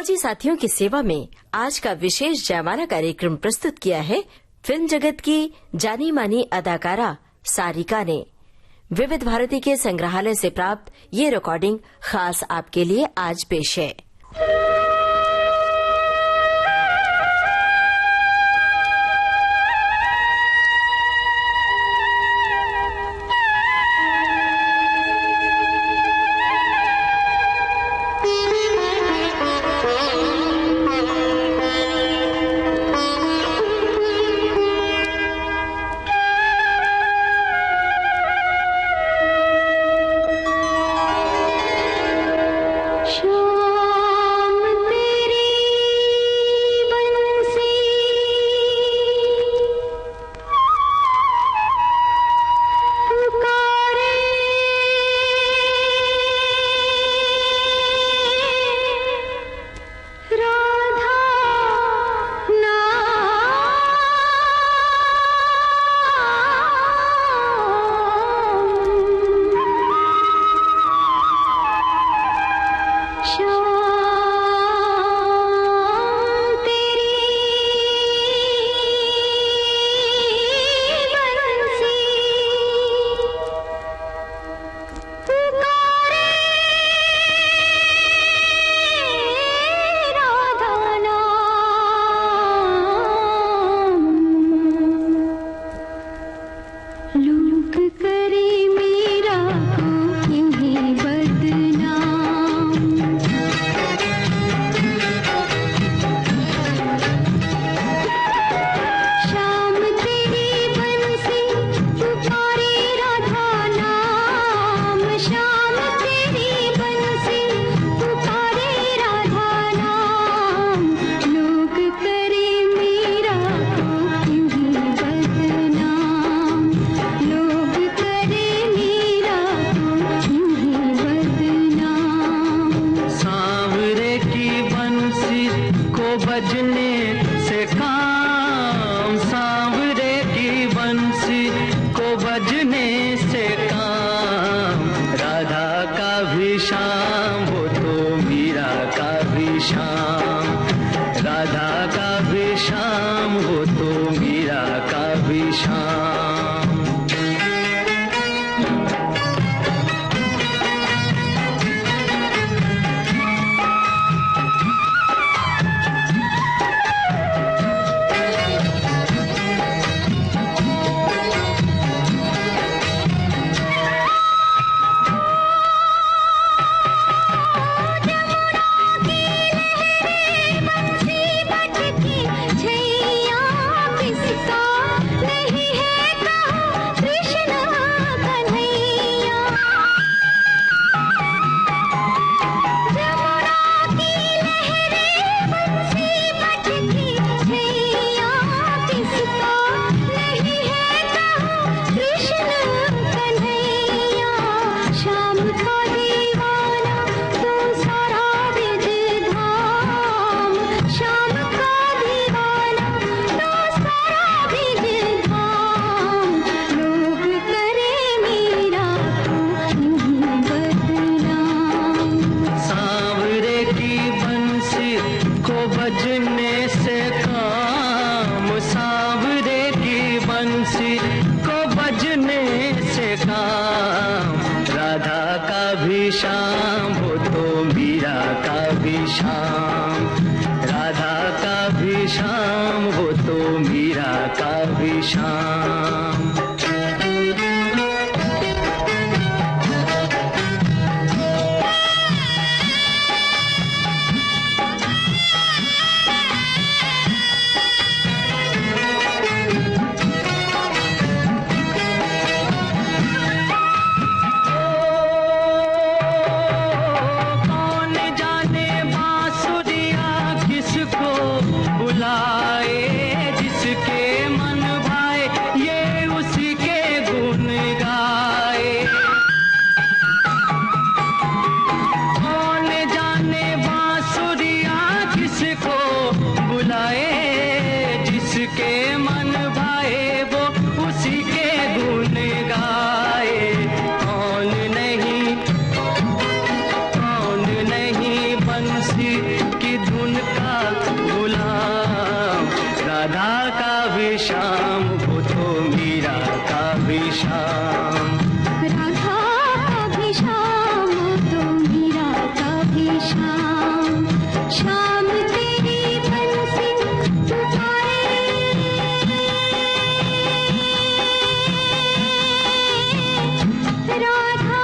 फौजी साथियों की सेवा में आज का विशेष जयमाला कार्यक्रम प्रस्तुत किया है फिल्म जगत की जानी मानी अदाकारा सारिका ने। विविध भारती के संग्रहालय से प्राप्त ये रिकॉर्डिंग खास आपके लिए आज पेश है। की भी शाम, वो तो मीरा का भी शाम। राधा का भी शाम, वो तो मीरा का भी शाम। शाम तेरी बंसी पुकारे, राधा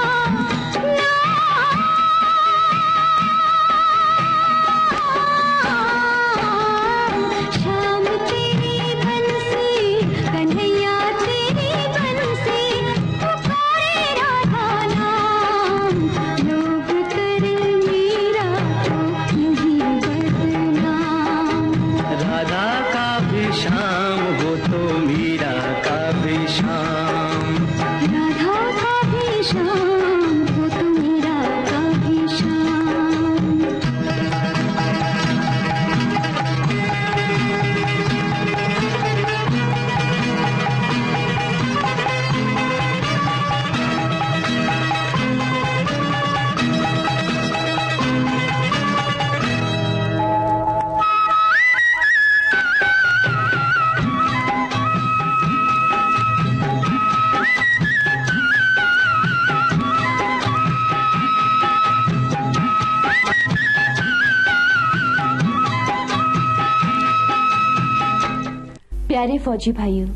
शाम तेरी बंसी, कन्हैया तेरी बंसी पुकारे राधा नाम। लोग करें मीरा को यूं ही बदनाम। राधा का भी शाम, वो तो मीरा का भी शाम। राधा का भी शाम, वो तो मीरा का भी शाम। प्यारे फौजी भाइयों,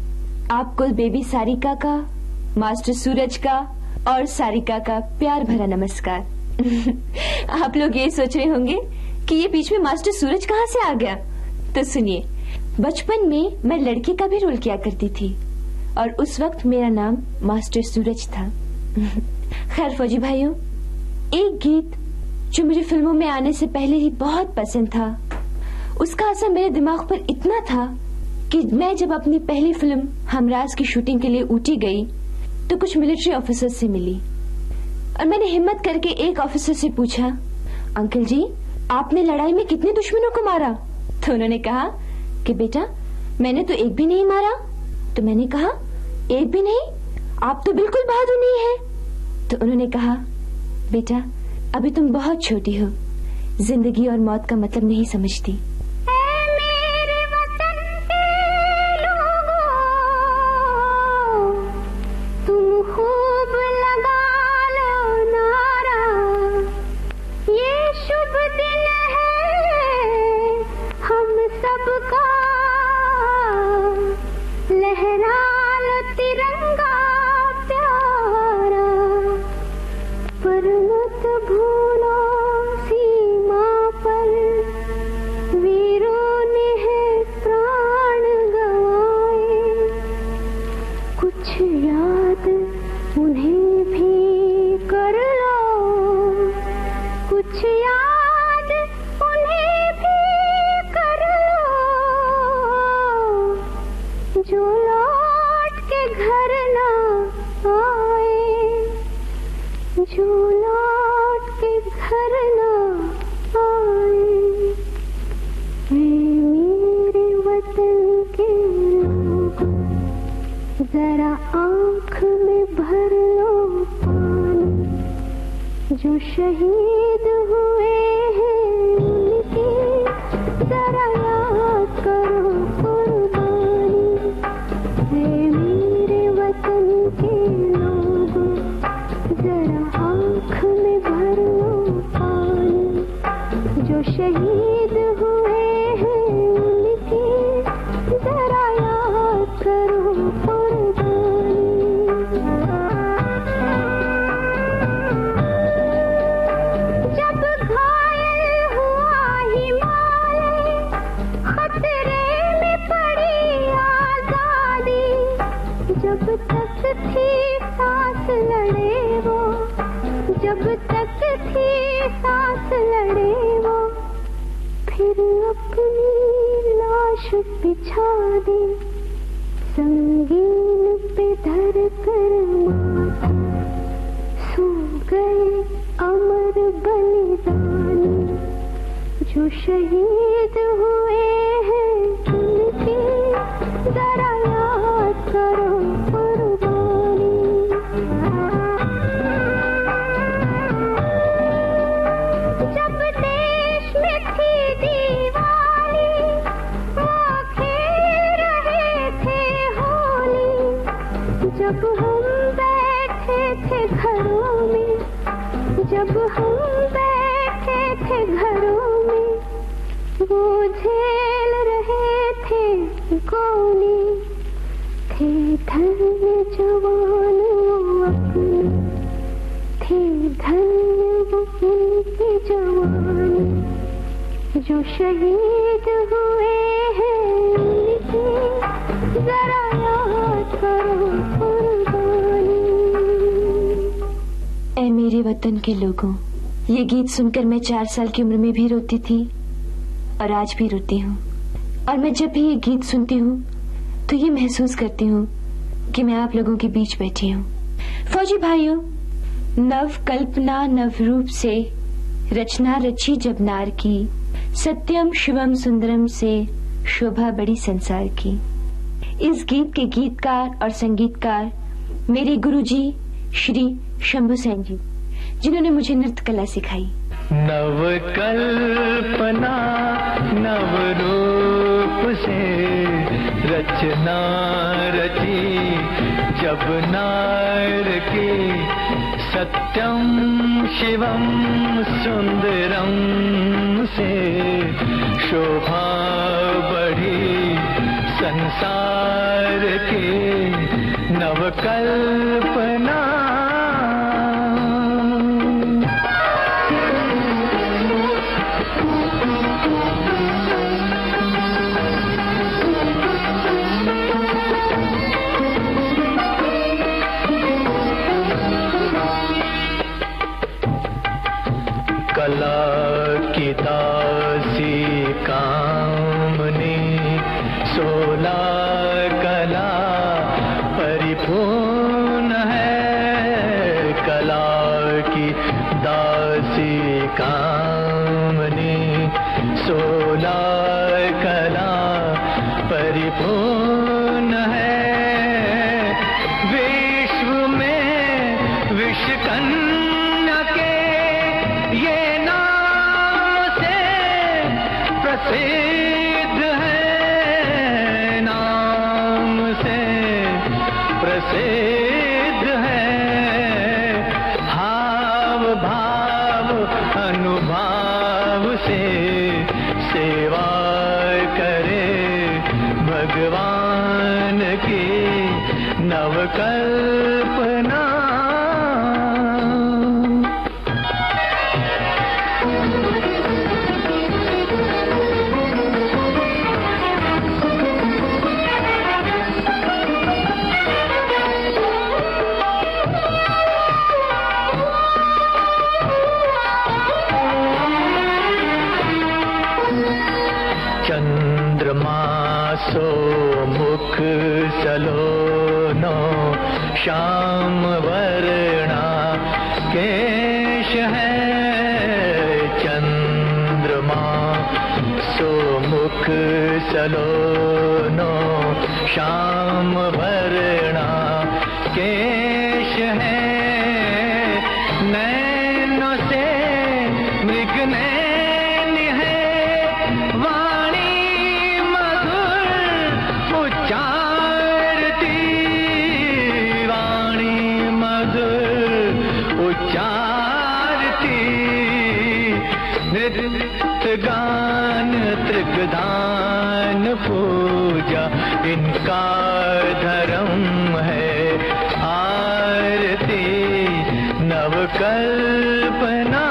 आप कुल बेबी सारिका का, मास्टर सूरज का और सारिका का प्यार भरा नमस्कार। आप लोग ये सोच रहे होंगे कि ये बीच में मास्टर सूरज कहाँ से आ गया। तो सुनिए, बचपन में मैं लड़के का भी रोल किया करती थी और उस वक्त मेरा नाम मास्टर सूरज था। खैर फौजी भाइयों, एक गीत जो मुझे फिल्मों में आने से पहले ही बहुत पसंद था, उसका असर मेरे दिमाग पर इतना था कि मैं जब अपनी पहली फिल्म हमराज की शूटिंग के लिए ऊटी गई तो कुछ मिलिट्री ऑफिसर से मिली और मैंने हिम्मत करके एक ऑफिसर से पूछा, अंकल जी आपने लड़ाई में कितने दुश्मनों को मारा? तो उन्होंने कहा कि बेटा मैंने तो एक भी नहीं मारा। तो मैंने कहा एक भी नहीं? आप तो बिल्कुल बहादुर नहीं है। तो उन्होंने कहा बेटा अभी तुम बहुत छोटी हो, जिंदगी और मौत का मतलब नहीं समझती। जरा आँख में भर लो पानी, जो शहीद हुए हैं उनकी जरा याद करो कुर्बानी। हे मेरे वतन के लोगों, जरा आँख में भर लो पानी, जो शहीद हुए हैं उनकी जरा याद करो जब तक थी सांस लड़े वो, जब तक थी सांस लड़े वो, फिर अपनी लाश बिछा दे, संगीन पे धर कर माथा, सो गए अमर बलिदानी, जो शहीद हुए हैं उनकी जरा याद करो कुर्बानी। जब देश में थी दीवानी, वो खेल रहे जब हम बैठे थे घरों में, जब हम बैठे थे घरों में, वो झेल रहे थे गोली, थे धन्य जवान वो अपने, थे धन्य वो उनके जवान, जो शहीद हुए हैं उनकी जरा याद करो कुर्बानी। ऐ मेरे वतन के लोगों, ये गीत सुनकर मैं 4 साल की उम्र में भी रोती थी और आज भी रोती हूँ। और मैं जब भी ये गीत सुनती हूँ तो ये महसूस करती हूँ कि मैं आप लोगों के बीच बैठी हूँ। फौजी भाइयों, नव कल्पना नव रूप से रचना रची जब नार की, सत्यम शिवम सुंदरम से शोभा बड़ी संसार की। इस गीत के गीतकार और संगीतकार मेरे गुरुजी श्री शंभू सेन जी, जिन्होंने मुझे नृत्य कला सिखाई। नव कल्पना नव रूप से रचना रची जब नार की, सत्यम शिवम सुंदरम से शोभा बढ़ी संसार की। नव कल्पना कला की दासी कामनी, 16 कला परिपूर्ण है। कला की दासी कामनी, 16 कला परिपूर्ण है। विश्व में विश्वकन्या के ये प्रसिद्ध है, नाम से प्रसिद्ध है। हाव भाव अनुभाव से सेवा करे भगवान की। नवकल्पना चंद्रमासो मुख सलोनो, श्याम वर्णा केश है। चंद्रमासो मुख सलोनो, श्याम वर्णा केश है। नैनों से मृग नैन है, वाणी मधुर उच्चारती, वाणी मधुर उच्चारती। नृत्य गान त्रिगदान पूजा इनका धर्म है। आरती नवकल्पना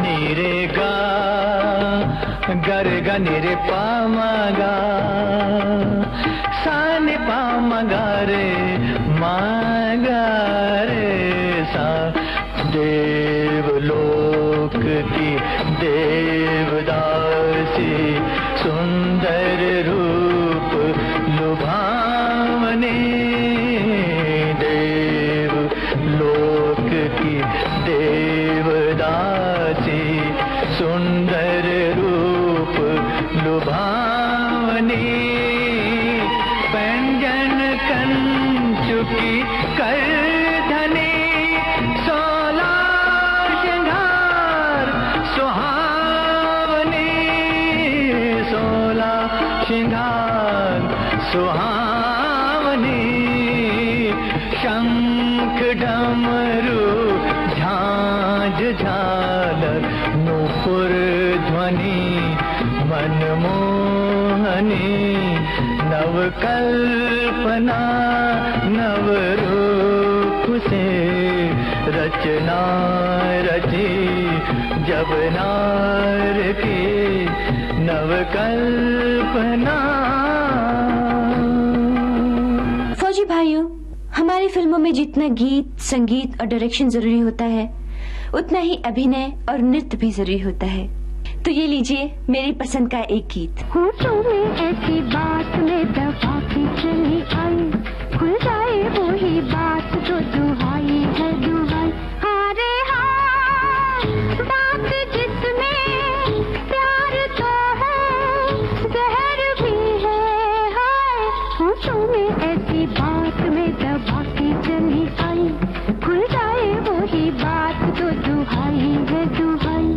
नीरे गा गर गा निरे पामगा, साने पामगा रे मागा रे सा। देवलोक की देवदासी, सुंदर रूप लुभावनी। देवलोक की देवदासी, सुंदर रूप लुभावनी। व्यंजन कंचुकी करधनी, 16 डमरू झांझ झालर नूपुर ध्वनि मनमोहनी नवकल्पना नवरूप से रचना रची जब नार की नवकल्पना। फौजी भाइयों, हमारी फिल्मों में जितना गीत, संगीत और डायरेक्शन जरूरी होता है, उतना ही अभिनय और नृत्य भी जरूरी होता है। तो ये लीजिए मेरी पसंद का एक गीत। होठों में ऐसी बात में दबा के चली आई, खुल जाए वो ही बात जो दुहाई है दुहाई। हारे हाँ, बात जिसमें प्यार तो है, जहर भी है। हाय, होठों में ऐसी बात में दबा के चली आई, खुल जाए वो ही बात जो दुहाई है दुहाई।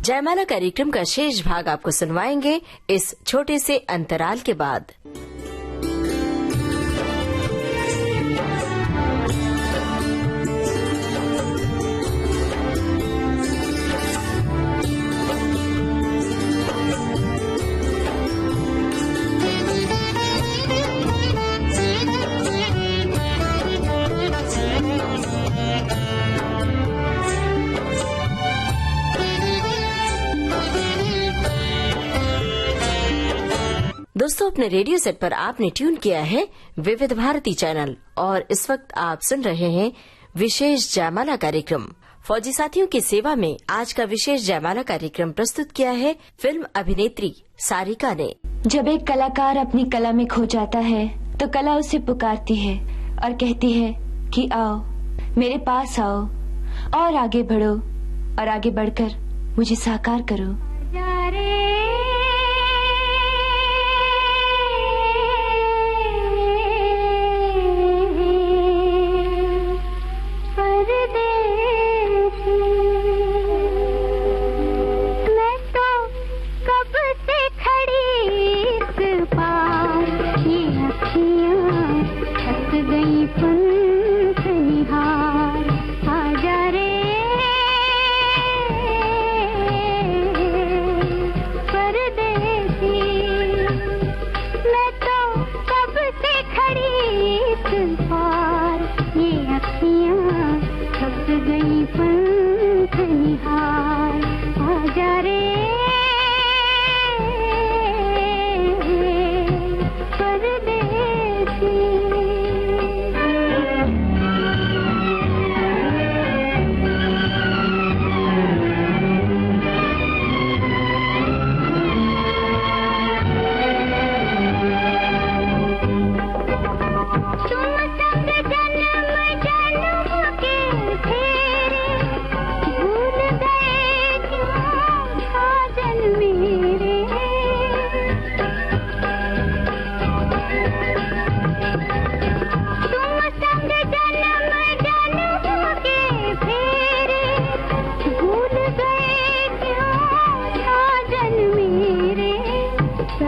जयमाला कार्यक्रम का शेष भाग आपको सुनवाएंगे इस छोटे से अंतराल के बाद। दोस्तों, अपने रेडियो सेट पर आपने ट्यून किया है विविध भारती चैनल और इस वक्त आप सुन रहे हैं विशेष जयमाला कार्यक्रम। फौजी साथियों की सेवा में आज का विशेष जयमाला कार्यक्रम प्रस्तुत किया है फिल्म अभिनेत्री सारिका ने। जब एक कलाकार अपनी कला में खो जाता है तो कला उसे पुकारती है और कहती है कि आओ मेरे पास आओ और आगे बढ़ो और आगे बढ़कर मुझे साकार करो।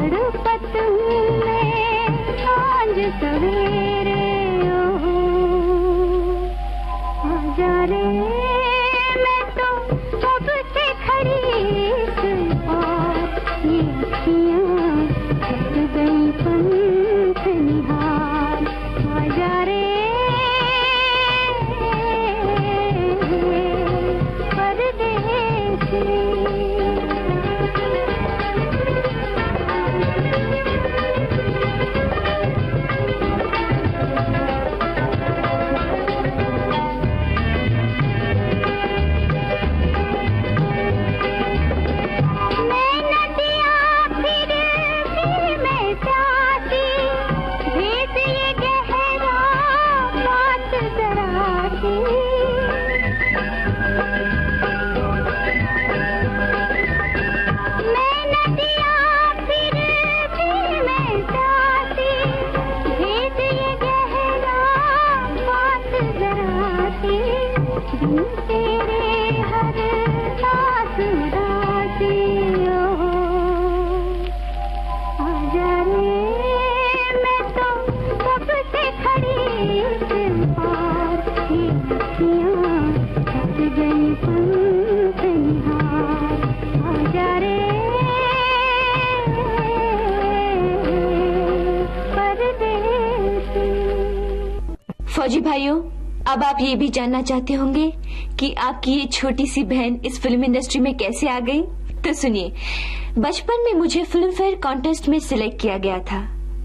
तड़पत हूँ मैं सांझ सवेरे, ओ आजा रे, मैं तो कब से खड़ी इस पार, ये अखियाँ थक गई पंख निहार, आजा रे फौजी भाइयों, अब आप ये भी जानना चाहते होंगे कि आपकी ये छोटी सी बहन इस फिल्म इंडस्ट्री में कैसे आ गई। तो सुनिए, बचपन में मुझे फिल्म फेयर कॉन्टेस्ट में सिलेक्ट किया गया था।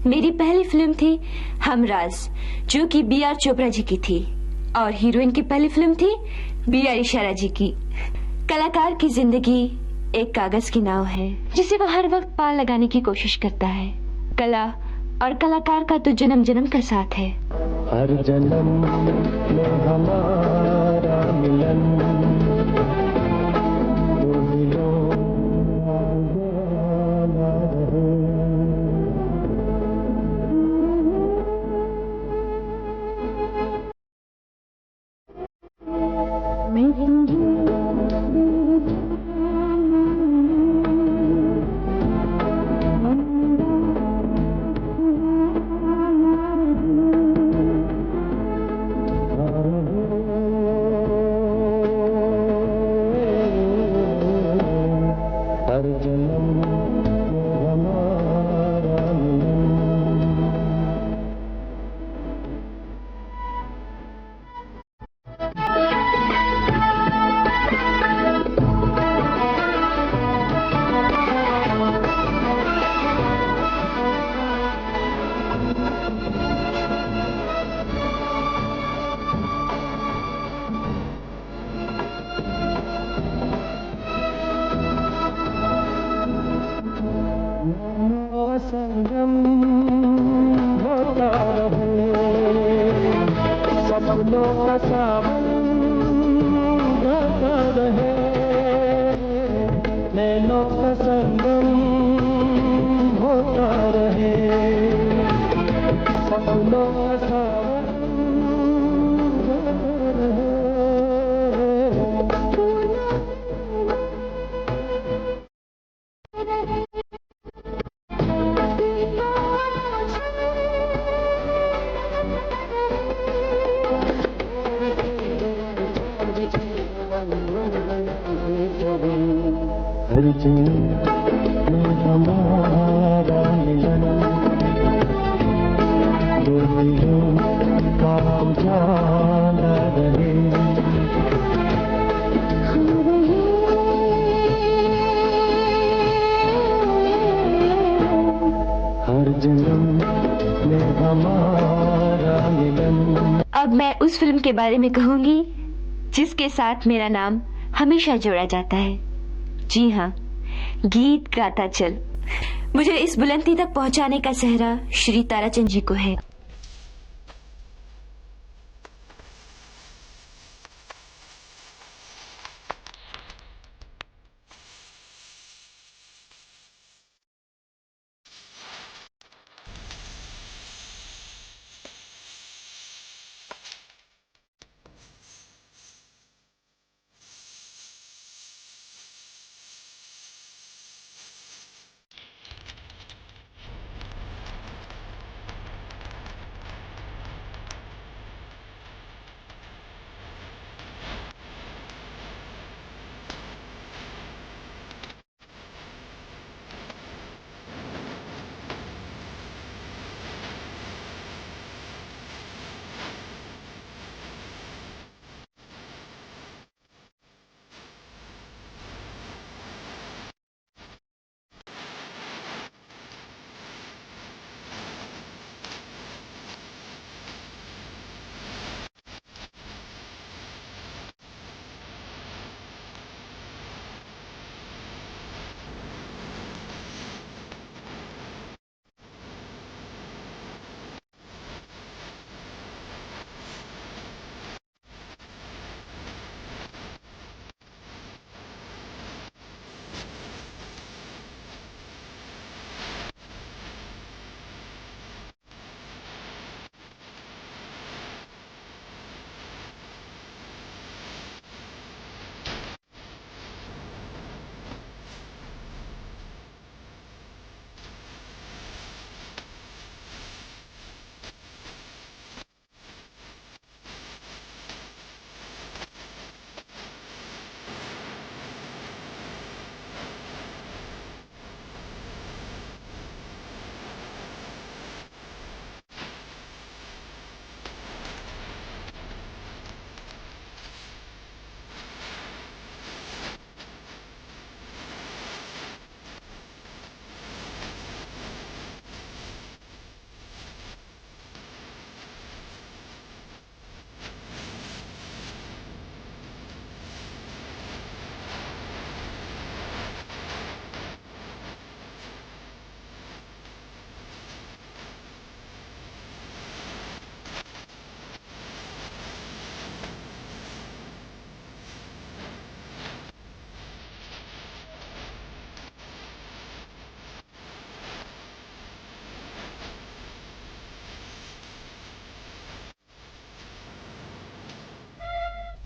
मेरी पहली फिल्म थी हमराज, जो कि बी आर चोपड़ा जी की थी, और हीरोइन की पहली फिल्म थी बी आर इशारा जी की। कलाकार की जिंदगी एक कागज की नाव है जिसे वो हर वक्त पार लगाने की कोशिश करता है। कला और कलाकार का तो जन्म जन्म का साथ है। हर जन्म में हमारा मिलन, दो दिलों जाना रहे। संगम होता रहे, सपनों का सावन गाता रहे, नैनों का संगम होता रहे, सपनों का सावन गाता रहे। हर जन्म में हमारा मिलन, दो दिलों का उजाला रहे। हर जन्म में हमारा मिलन। अब मैं उस फिल्म के बारे में कहूंगी जिसके साथ मेरा नाम हमेशा जोड़ा जाता है। जी हाँ, गीत गाता चल। मुझे इस बुलंदी तक पहुंचाने का सेहरा श्री ताराचंद जी को है।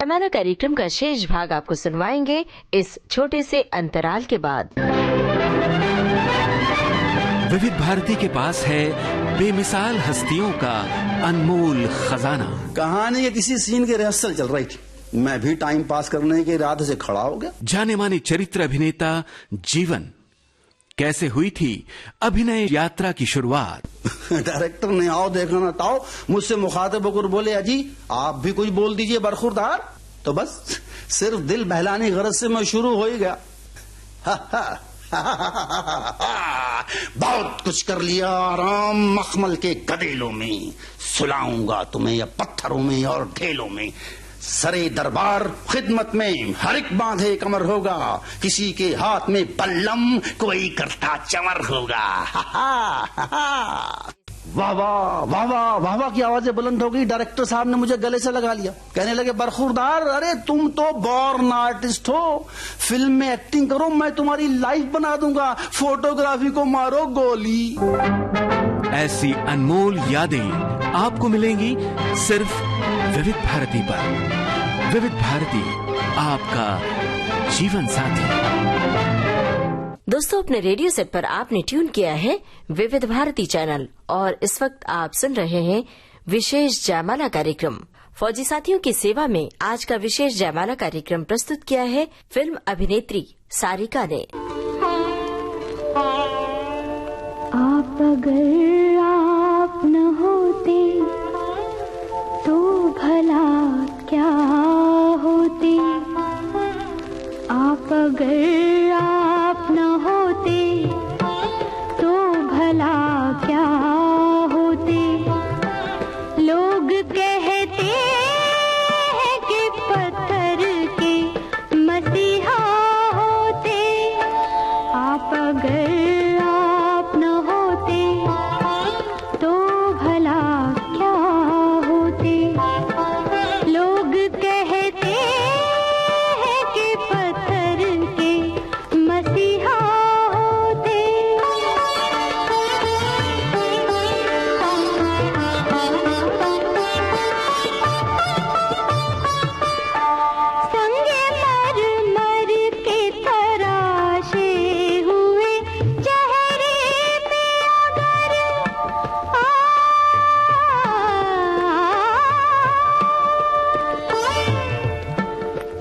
हमारा कार्यक्रम का शेष भाग आपको सुनवाएंगे इस छोटे से अंतराल के बाद। विविध भारती के पास है बेमिसाल हस्तियों का अनमोल खजाना। कहानी के किसी सीन की रिहर्सल चल रही थी, मैं भी टाइम पास करने के इरादे से खड़ा हो गया। जाने माने चरित्र अभिनेता जीवन, कैसे हुई थी अभिनय यात्रा की शुरुआत। डायरेक्टर ने आओ देखा ना ताओ मुझसे मुखातिब होकर बोले, अजी आप भी कुछ बोल दीजिए बरखुरदार। तो बस सिर्फ दिल बहलाने की गरज से मैं शुरू हो ही गया। बहुत कुछ कर लिया आराम मखमल के गदेलों में, सुलाऊंगा तुम्हें या पत्थरों में और ढेलों में। सरे दरबार खिदमत में हर एक बांधे कमर होगा, किसी के हाथ में बल्लम कोई करता चमर होगा। वाह वाह वाह वाह वाह वाह की आवाजें बुलंद हो गई। डायरेक्टर साहब ने मुझे गले से लगा लिया, कहने लगे बरखुरदार अरे तुम तो बॉर्न आर्टिस्ट हो, फिल्म में एक्टिंग करो, मैं तुम्हारी लाइफ बना दूंगा, फोटोग्राफी को मारो गोली। ऐसी अनमोल यादें आपको मिलेंगी सिर्फ विविध भारती पर। विविध भारती आपका जीवन साथी। दोस्तों, अपने रेडियो सेट पर आपने ट्यून किया है विविध भारती चैनल और इस वक्त आप सुन रहे हैं विशेष जयमाला कार्यक्रम। फौजी साथियों की सेवा में आज का विशेष जयमाला कार्यक्रम प्रस्तुत किया है फिल्म अभिनेत्री सारिका ने। आप अगर आप न होते तो भला क्या होते, आप अगर आप न होते तो भला क्या होते। लोग कहते हैं कि पत्थर के मसीहा होते, आप अगर आप न होते तो भला क्या होते। लोग कहते हैं कि पत्थर के मसीहा होते। संगे मर के तराशे हुए चेहरे पे अगर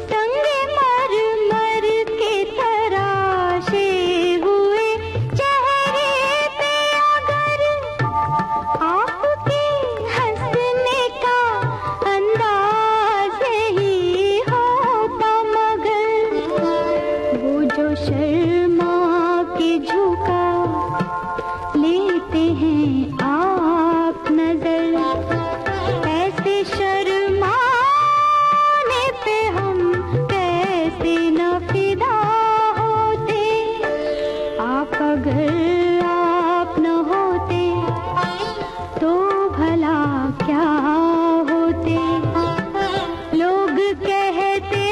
संगे मर के तराशे हुए चेहरे पे अगर आपके हंसने का अंदाज ही होता, मगर वो जो शर्मा के झुका लेते हैं आप नजर, ऐसे शर्माने पे हम कैसे न फिदा होते। आप अगर आप न होते तो भला क्या होते। लोग कहते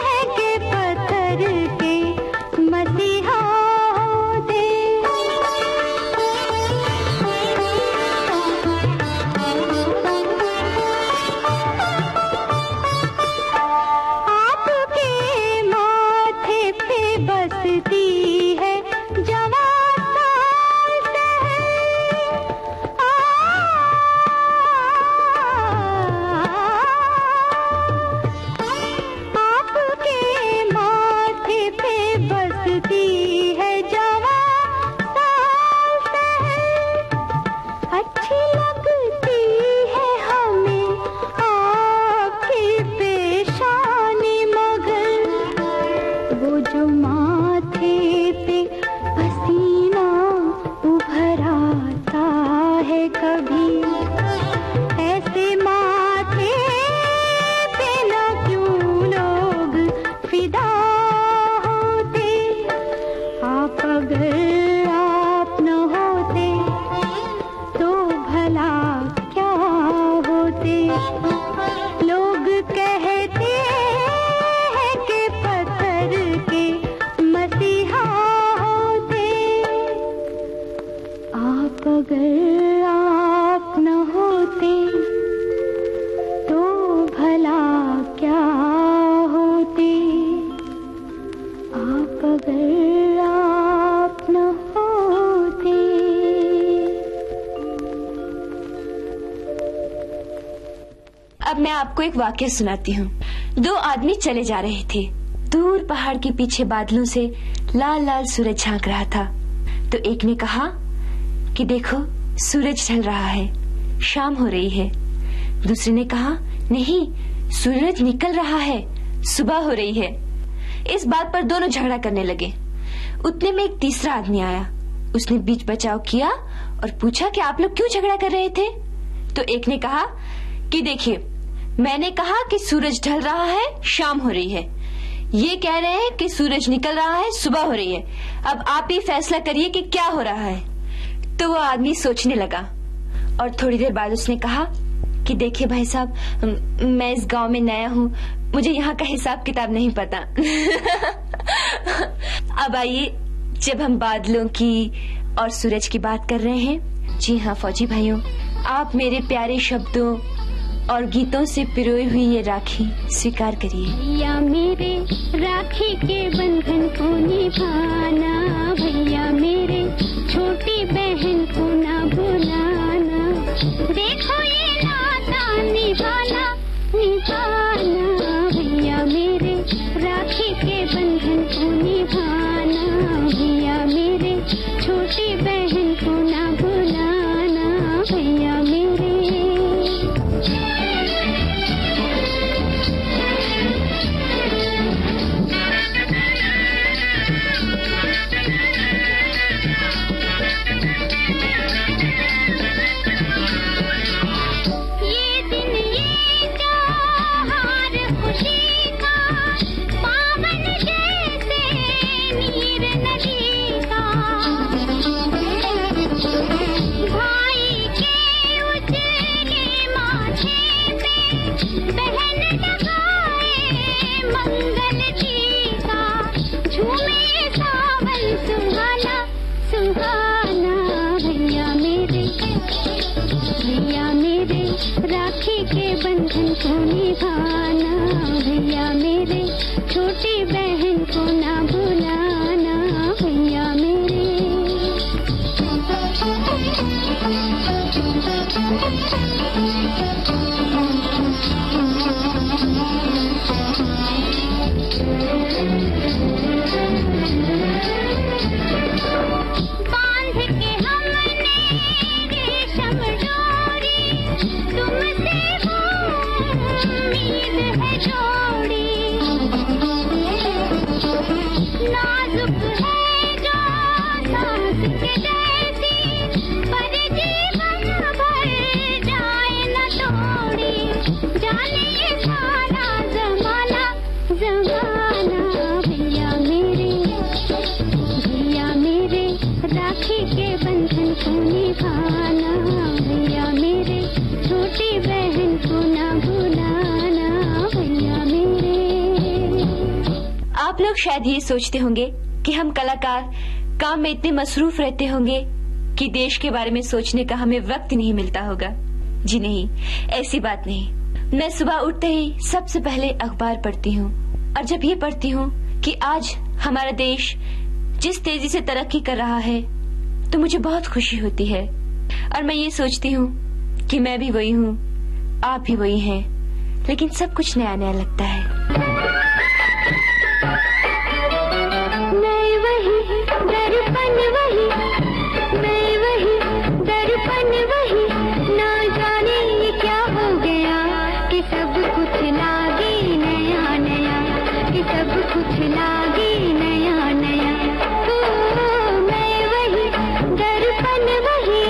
हैं कि पत्थर के मसीहा होते। आपके माथे पे बसती है जवां साल शहर, आपके माथे पे बसती है जवां साल शहर। अच्छी लगती है हमें आपकी पेशानी, मगर वो जो माथे पे पसीना उभर आता है कभी, ऐसे माथे पे न क्यों लोग फिदा होते। आप अगर आप न होते तो भला क्या होते। लोग कहते हैं कि पत्थर के मसीहा होते। आप अगर आप न होते तो भला आप न होते। अब मैं आपको एक वाक्य सुनाती हूँ। दो आदमी चले जा रहे थे। दूर पहाड़ के पीछे बादलों से लाल लाल सूरज झांक रहा था। तो एक ने कहा कि देखो सूरज ढल रहा है, शाम हो रही है। दूसरे ने कहा नहीं, सूरज निकल रहा है, सुबह हो रही है। इस बात पर दोनों झगड़ा करने लगे। उतने में एक तीसरा आदमी आया। उसने बीच बचाव किया और पूछा कि आप लोग क्यों झगड़ा कर रहे थे। तो एक ने कहा कि देखिए, मैंने कहा कि सूरज ढल रहा है, शाम हो रही है। ये कह रहे हैं कि सूरज निकल रहा है, सुबह हो रही है। अब आप ही फैसला करिए कि क्या हो रहा है। तो वो आदमी सोचने लगा और थोड़ी देर बाद उसने कहा कि देखिए भाई साहब, मैं इस गांव में नया हूँ, मुझे यहाँ का हिसाब किताब नहीं पता। अब आइए, जब हम बादलों की और सूरज की बात कर रहे हैं, जी हाँ फौजी भाइयों, आप मेरे प्यारे शब्दों और गीतों से पिरोई हुई ये राखी स्वीकार करिए। भैया मेरे राखी के बंधन को निभाना, भैया मेरे छोटी बहन को ना भुलाना। देखो ये नाता निभाना निभाना, भैया मेरे राखी के बंधन को निभाना, भैया मेरे छोटी बहन को ना भुलाना, भैया मेरे। राखी के बंधन को निभाना, भैया मेरे छोटी बहन को ना भुलाना, भैया मेरे। बांध के हमने रेशम डोरी, तुमसे उम्मीद है जोड़ी। नाजुक है जो सांस के जैसी, पर जीवन भर जाए न तोड़ी। जाने ये सारा जमाना जमाना, भैया मेरे राखी के बंधन को निभाना, भैया मेरे छोटी बहन को ना भुलाना, भैया मेरे। आप लोग शायद ये सोचते होंगे कि हम कलाकार काम में इतने मसरूफ रहते होंगे कि देश के बारे में सोचने का हमें वक्त नहीं मिलता होगा। जी नहीं, ऐसी बात नहीं। मैं सुबह उठते ही सबसे पहले अखबार पढ़ती हूँ, और जब ये पढ़ती हूँ कि आज हमारा देश जिस तेजी से तरक्की कर रहा है, तो मुझे बहुत खुशी होती है। और मैं ये सोचती हूँ कि मैं भी वही हूँ, आप भी वही हैं, लेकिन सब कुछ नया नया लगता है। मैं वही दर्पण वही, मैं वही दर्पण वही, ना जाने ये क्या हो गया कि सब कुछ लागे नया नया, कि सब कुछ लागे नया नया। ओ मैं वही दर्पण वही।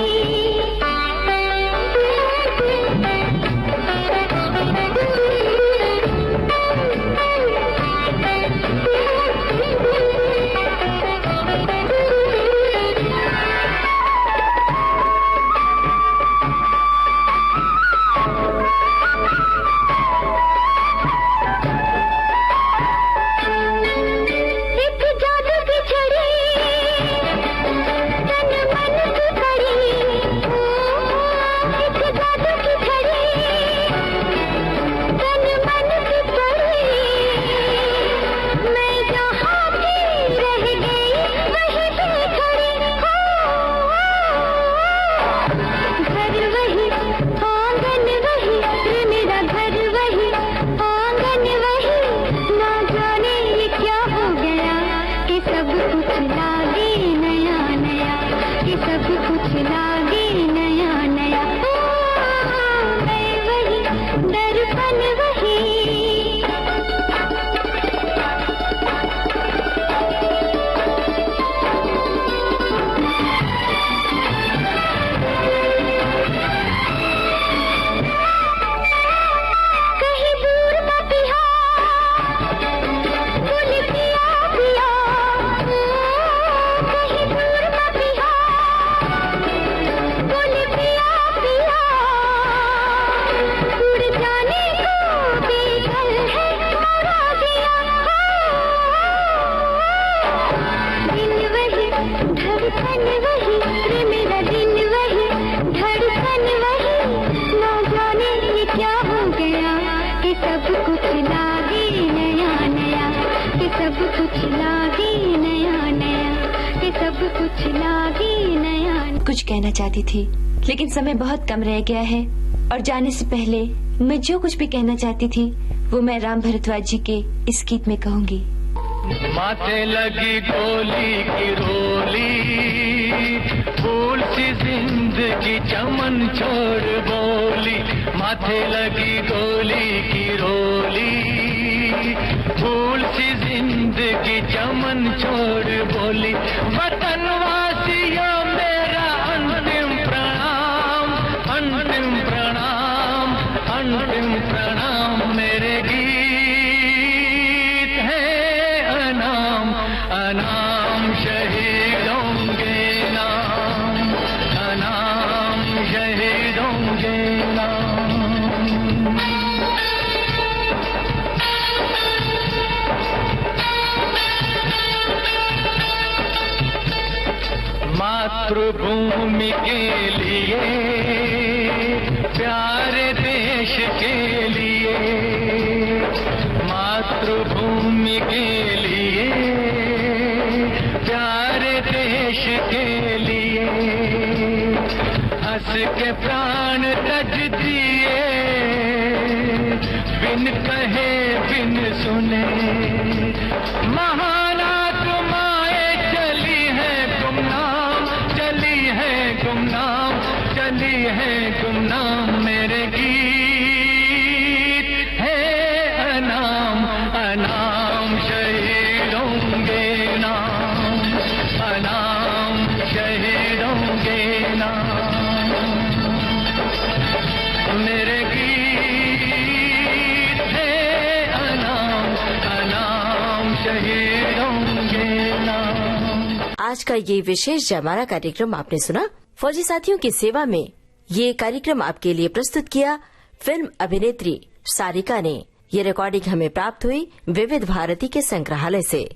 धड़कन वही, रे मेरा दिल वही, धड़कन वही, ना जाने ये क्या हो गया कि सब कुछ लागे नया नया, कि सब कुछ लागे नया नया, कि सब कुछ लागे नया। कुछ कहना चाहती थी लेकिन समय बहुत कम रह गया है और जाने से पहले मैं जो कुछ भी कहना चाहती थी वो मैं राम भरद्वाज जी के इस गीत में कहूंगी। माथे लगी गोली की रोली, फूल सी जिंदगी चमन छोड़ बोली। माथे लगी गोली की रोली, फूल सी जिंदगी चमन छोड़ बोली। वतनवासियों मेरा अंतिम प्रणाम, अंतिम प्रणाम, अंतिम प्रणाम। मेरे गीत है अनाम, अनाम शहीदों के नाम, अनाम शहीदों के नाम। मातृभूमि के लिए, प्यारे देश के लिए, मातृभूमि के लिए, प्यारे देश के लिए, हंस के प्राण तज दिए, बिन कहे बिन सुने। महान आत्माएं चली है गुमनाम, चली है गुमनाम, चली है गुमनाम। मेरे गीत है अनाम, अनाम शहीदों के नाम, अनाम शहीदों के नाम। मेरे गीत है अनाम, अनाम शहीदों के नाम। आज का ये विशेष जयमाला कार्यक्रम आपने सुना। फौजी साथियों की सेवा में ये कार्यक्रम आपके लिए प्रस्तुत किया फिल्म अभिनेत्री सारिका ने। ये रिकॉर्डिंग हमें प्राप्त हुई विविध भारती के संग्रहालय से।